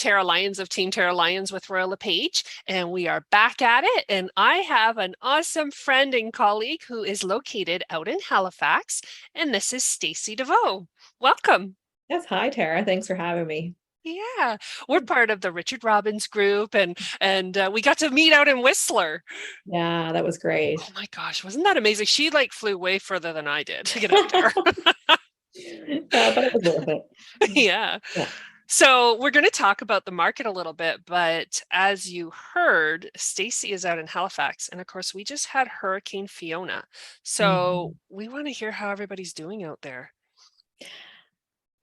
Tara Lyons of Team Tara Lyons with Royal LePage, and we are back at it. And I have an awesome friend and colleague who is located out in Halifax, and this is Stacey Davoe. Welcome. Yes, hi Tara. Thanks for having me. Yeah, we're part of the Richard Robbins group, and we got to meet out in Whistler. Yeah, that was great. Oh my gosh, wasn't that amazing? She like flew way further than I did to get out there. Yeah, but it was worth it. Yeah. Yeah. So we're going to talk about the market a little bit, but as you heard, Stacey is out in Halifax, and of course, we just had Hurricane Fiona. So Mhm. we want to hear how everybody's doing out there.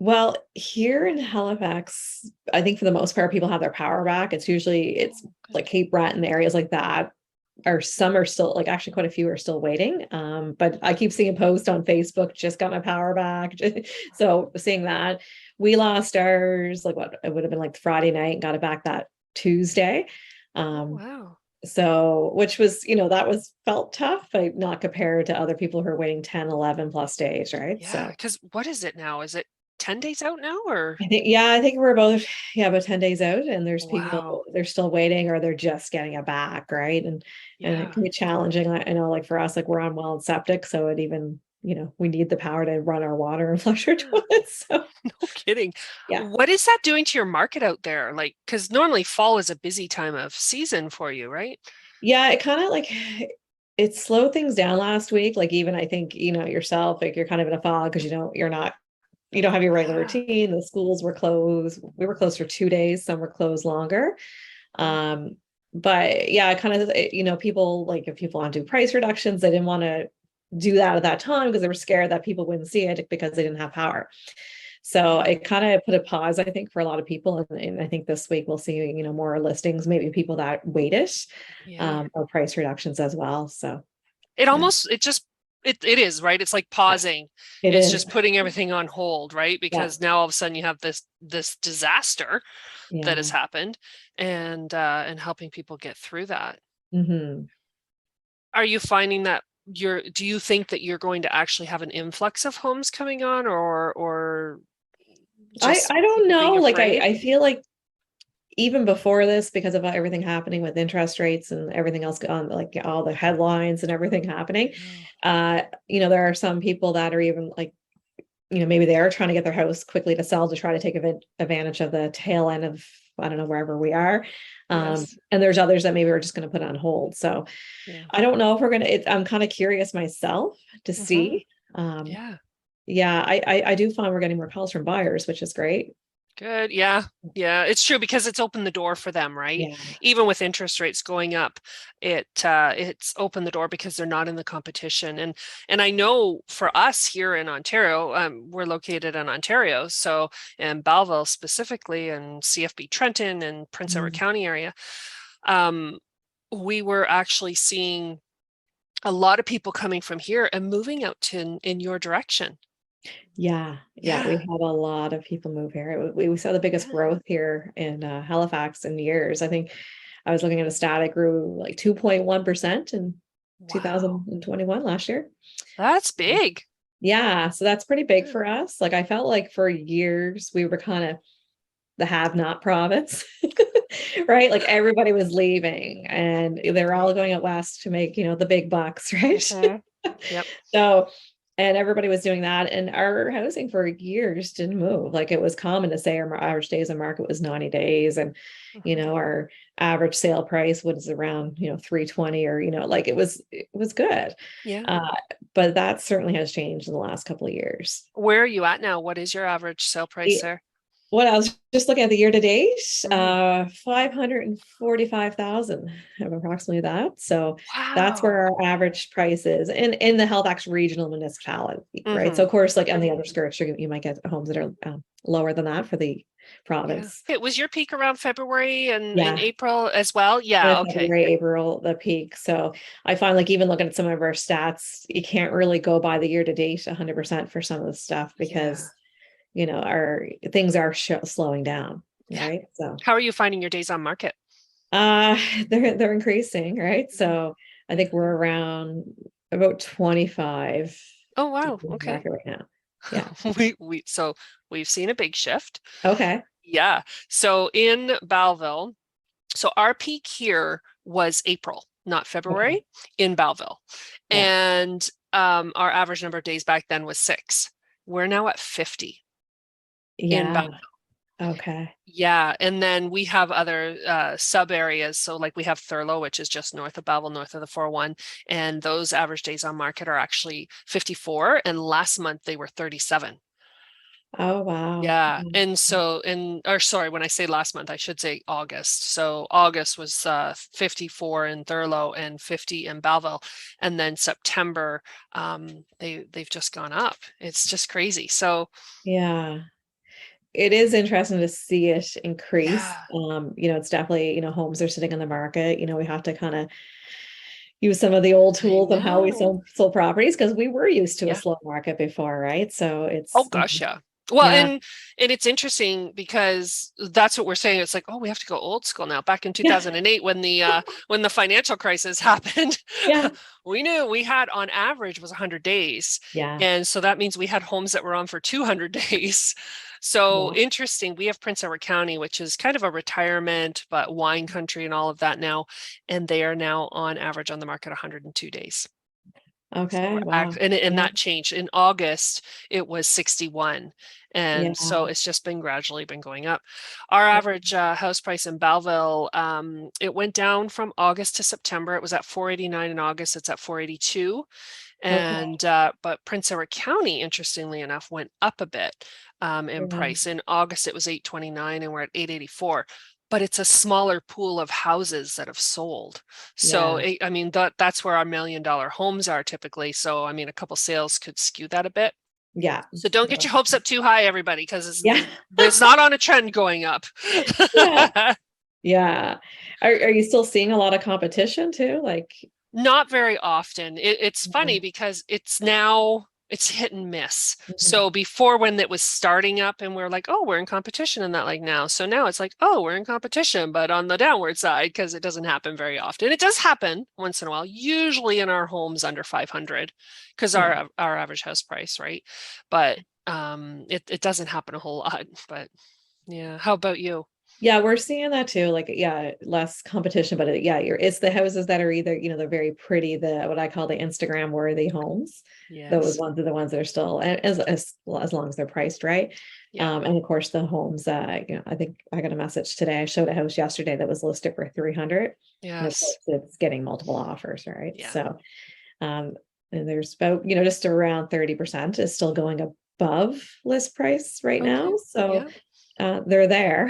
Well, here in Halifax, I think for the most part, people have their power back. It's Oh, like good. Cape Breton areas like that. Or some are still like actually quite a few are still waiting. But I keep seeing a post on Facebook, just got my power back. So seeing that, we lost ours like what it would have been like Friday night and got it back that Tuesday. Oh, Um, wow. so which was, that was felt tough, but not compared to other people who are waiting 10, 11 plus days, right? Yeah, So because what is it now? Is it 10 days out now or? I think we're about, yeah, about 10 days out, and there's Wow. people, they're still waiting or they're just getting it back, right? And it Yeah. can be challenging. I know, like for us, like we're on well and septic, so it even, we need the power to run our water and flush our Yeah. toilets. So No kidding. yeah. What is that doing to your market out there? Like, because normally fall is a busy time of season for you, right? Yeah, it kind of like it slowed things down last week. Like even I think, yourself, like you're kind of in a fog because you don't have your regular Yeah. routine. The schools were closed. We were closed for 2 days, some were closed longer. Yeah. Um, but yeah, kind of, people like if people want to do price reductions, they didn't want to do that at that time because they were scared that people wouldn't see it because they didn't have power. So Yeah. it kind of put a pause, I think, for a lot of people. And I think this week we'll see, more listings, maybe people that waited, Yeah. or price reductions as well. So It yeah, almost, it just, it is, right? It's like yeah, pausing. it It's is. just putting everything on hold, right? Yeah, Because now all of a sudden you have this disaster that has yeah. happened and helping people get through that. Hmm. Are you finding that do you think that you're going to actually have an influx of homes coming on or just I don't people know. being Like afraid? I feel like even before this, because of everything happening with interest rates and everything else on, like all the headlines and everything happening, Yeah. there are some people that are even like, maybe they are trying to get their house quickly to sell to try to take advantage of the tail end of, I don't know, wherever we are. Yes. And there's others that maybe we're just going to put on hold. So Yeah. I don't know if we're going to, I'm kind of curious myself to Hmm. see. Um, Yeah. yeah, I do find we're getting more calls from buyers, which is great. Good. Yeah. Yeah. It's true because it's opened the door for them, right? Yeah. Even with interest rates going up, it's opened the door because they're not in the competition. And I know for us here in Ontario, we're located in Ontario, so in Belleville specifically, and CFB Trenton and Prince Edward Mm. County area, um, we were actually seeing a lot of people coming from here and moving out to in your direction. Yeah, yeah, we've Yeah. had a lot of people move here. We saw the biggest Yeah. growth here in Halifax in years. I think I was looking at a stat, it grew like 2.1% in Wow. 2021 last year. That's big. Yeah, so that's pretty big Yeah. for us. Like I felt like for years we were kind of the have-not province, right? Like everybody was leaving and they're all going out west to make, the big bucks, right? Hmm. Yep. So, and everybody was doing that. And our housing for years didn't move. Like it was common to say our average days on market was 90 days. And, Hmm. our average sale price was around, 320 or, like it was good. Yeah. Uh, but that certainly has changed in the last couple of years. Where are you at now? What is your average sale price there? What I was just looking at the year to date, Hmm. 545,000 of approximately that. So that's where Wow. our average price is in the Halifax regional municipality, right? So Hmm. of course, like on Okay. the other skirts, you might get homes that are lower than that for the Yeah. province. It was your peak around February and in Yeah, April as well. kind Yeah. of Okay. February, April, the peak. So I find like even looking at some of our stats, you can't really go by the year to date 100% for some of the stuff Yeah. because our things are slowing down, Yeah. right? So How are you finding your days on market? uh they're increasing, right? Mhm. So I think we're around about 25 Oh, to wow. the Okay. market right now. Yeah. We so we've seen a big shift. Okay. Yeah. So in Belleville, so our peak here was April, not Okay. February, in Belleville. Yeah. And our average number of days back then was 6. We're now at 50 in Yeah. Belleville. Okay. Yeah, and then we have other sub areas. So like we have Thurlow, which is just north of Belleville, north of the 401, and those average days on market are actually 54, and last month they were 37. Oh, wow. Yeah, and so or sorry, when I say last month, I should say August. So August was 54 in Thurlow and 50 in Belleville, and then September they've just gone up. It's just crazy. So Yeah. It is interesting to see it increase. yeah, It's definitely, homes are sitting on the market. We have to kind of use some of the old I tools on how we know. sold properties because we were used to a Yeah. slow market before, right? So Oh it's, gosh, yeah. Well, yeah, and it's interesting because that's what we're saying. It's like, oh, we have to go old school now. Back in yeah, 2008 when the financial crisis happened, yeah, we knew we had on average was 100 days. yeah, And so that means we had homes that were on for 200 days. So yeah. interesting. We have Prince Edward County, which is kind of a retirement, but wine country and all of that now. And they are now on average on the market 102 days. So Okay, we're wow. and Yeah, that changed. In August, it was 61. And yeah, so it's just been gradually been going up. Our yeah. average house price in Belleville, it went down from August to September. It was at 489 in August. It's at 482. Okay. And but Prince Edward County, interestingly enough, went up a bit in Yeah, price. In August, it was 829, and we're at 884. But it's a smaller pool of houses that have sold. So yeah, I mean that's where our $1 million homes are typically. So I mean a couple sales could skew that a bit. yeah. So don't get No. your hopes up too high, everybody, because Yeah, it's not on a trend going up. yeah, yeah. Are you still seeing a lot of competition too? Like, Not very often. It's yeah. funny because it's hit and miss. Mhm. So before when it was starting up and we're like, oh, we're in competition and that like now. So now it's like, oh, we're in competition, but on the downward side because it doesn't happen very often. It does happen once in a while, usually in our homes under 500 because Yeah. our average house price, right? But it doesn't happen a whole lot. But yeah, how about you? Yeah, we're seeing that too. Like, yeah, less competition, but yeah, it's the houses that are either, they're very pretty, the what I call the Instagram worthy homes. Those Yes. ones are the ones that are still, and as long as they're priced right. Yeah. And of course the homes, I think I got a message today. I showed a house yesterday that was listed for 300, and of Yes. course it's getting multiple offers, right? Yeah. So, um, and there's about, just around 30% is still going above list price right Okay. now. So Yeah. they're there.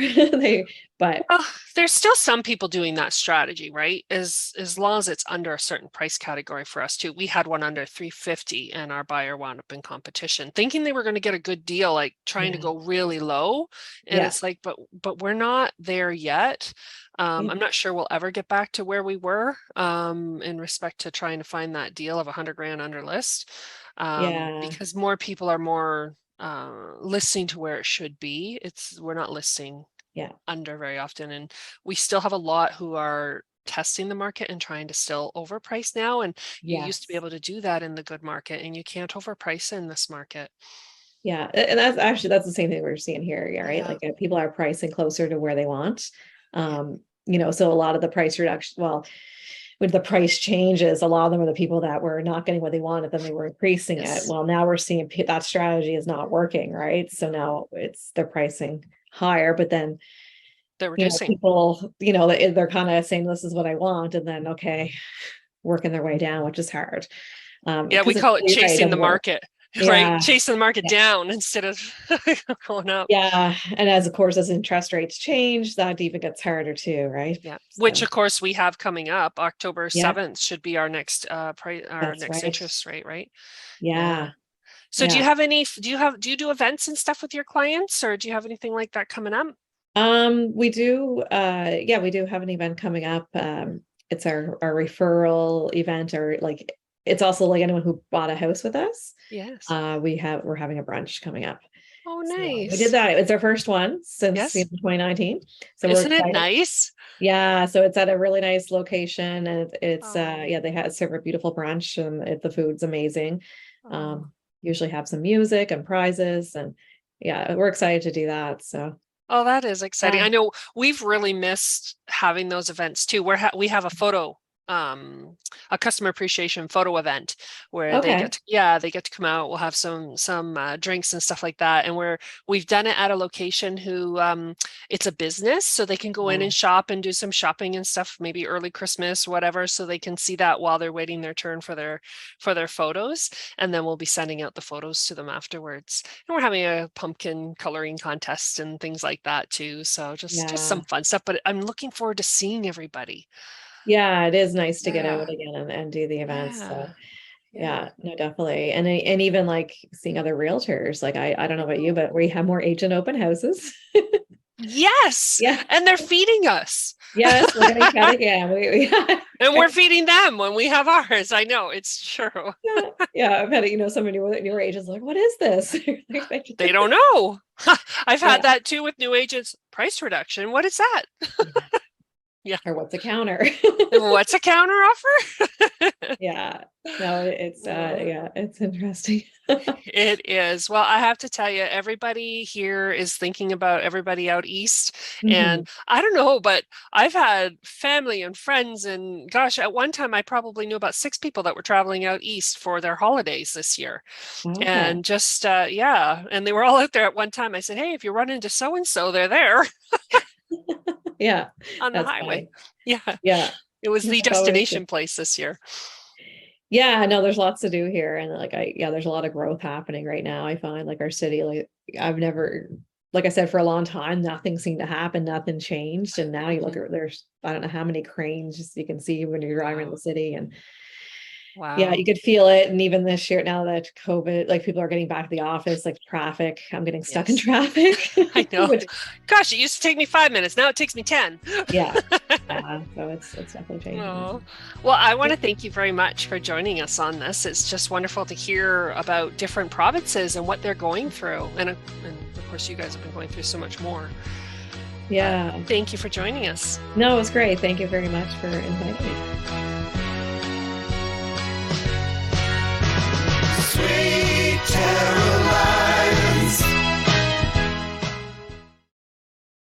But Well, there's still some people doing that strategy, right? As long as it's under a certain price category for us too. We had one under 350 and our buyer wound up in competition, thinking they were going to get a good deal, like trying to yeah, go really low. And yeah, it's like, but we're not there yet. yeah, I'm not sure we'll ever get back to where we were in respect to trying to find that deal of 100 grand under list. yeah, Because more people are more listing to where it should be. We're not listing yeah, under very often. And we still have a lot who are testing the market and trying to still overprice now. And you used to be yes, able to do that in the good market, and you can't overprice in this market. yeah. And that's the same thing we're seeing here, yeah, right? Yeah. Like people are pricing closer to where they want. Yeah. So a lot of the price reduction, well, when the price changes, a lot of them are the people that were not getting what they wanted, then they were increasing it. Yes. Well, now we're seeing that strategy is not working, right? So No, now they're pricing higher, but then they're reducing. people, they're kind of saying this is what I want, and then okay, working their way down, which is hard. Yeah, we Because call it you're right, it chasing the doesn't work. market, right? Yeah, Chasing the market yeah, down instead of going up. yeah. And as of course, as interest rates change, that even gets harder too, right? Yeah. Which So of course we have coming up. October yeah, 7th should be our next price, our that's next right. interest rate, right? Yeah. Yeah, So yeah. do you do events and stuff with your clients, or do you have anything like that coming up? We do, yeah, we do have an event coming up. It's our referral event, or like it's also like anyone who bought a house with us. Yes. We're having a brunch coming up. Oh, So we did nice. that. It's our first one since Yes. 2019. So we're Isn't it excited. nice? Yeah, so it's at a really nice location, and it's Oh, yeah, they had serve a beautiful brunch, and the food's amazing. oh, Um, Usually have some music and prizes, and yeah, we're excited to do that. So Oh, that is exciting. Yeah. I know we've really missed having those events too. We have a um a customer appreciation photo event where Okay. they get to come out. We'll have some drinks and stuff like that. And we've done it at a location who it's a business, so they can go in and Wow. shop and do some shopping and stuff, maybe early Christmas, whatever, so they can see that while they're waiting their turn for their photos. And then we'll be sending out the photos to them afterwards. And we're having a pumpkin coloring contest and things like that too. So just some Yeah. fun stuff. But I'm looking forward to seeing everybody. Yeah, it is nice to get out Yeah. again and do the events. Yeah. So Yeah. yeah, no, definitely. And even like seeing other realtors. Like I don't know about you, but we have more agent open houses. Yes. Yeah. And they're feeding us. Yes, we're getting fed again. And we're feeding them when we have ours. I know it's true. Yeah, yeah, I've had it, some of newer agents like, what is this? They don't know. I've had Yeah. that too with new agents. Price reduction. What is that? Yeah. Yeah. Or what's a counter? What's a counter offer? Yeah. No, it's Oh. yeah, it's interesting. It is. Well, I have to tell you, everybody here is thinking about everybody out east. And Mhm. I don't know, but I've had family and friends, and gosh, at one time I probably knew about 6 people that were traveling out east for their holidays this year. Okay. And just, yeah, and they were all out there at one time. I said, hey, if you run into so and so, they're there Yeah, on the that's highway. funny. Yeah, Yeah. it was Yeah, the it's always destination place this year. yeah, no, there's lots to do here. And like yeah, there's a lot of growth happening right now. I find like our city, like I've never like I said, for a long time, nothing seemed to happen, nothing changed. And now you look Mhm. at there's I don't know how many cranes just you can see when you're driving in Wow. the city. And yeah, you Wow. could feel it. And even this year, now that COVID, like people are getting back to the office, like traffic, I'm getting stuck in Yes. traffic, I know. which Gosh, it used to take me 5 minutes. Now it takes me 10. yeah, yeah. So it's definitely changing. Oh, well, I want Yeah. to thank you very much for joining us on this. It's just wonderful to hear about different provinces and what they're going through. And of course, you guys have been going through so much more. But Yeah. thank you for joining us. No, it was great. Thank you very much for inviting me.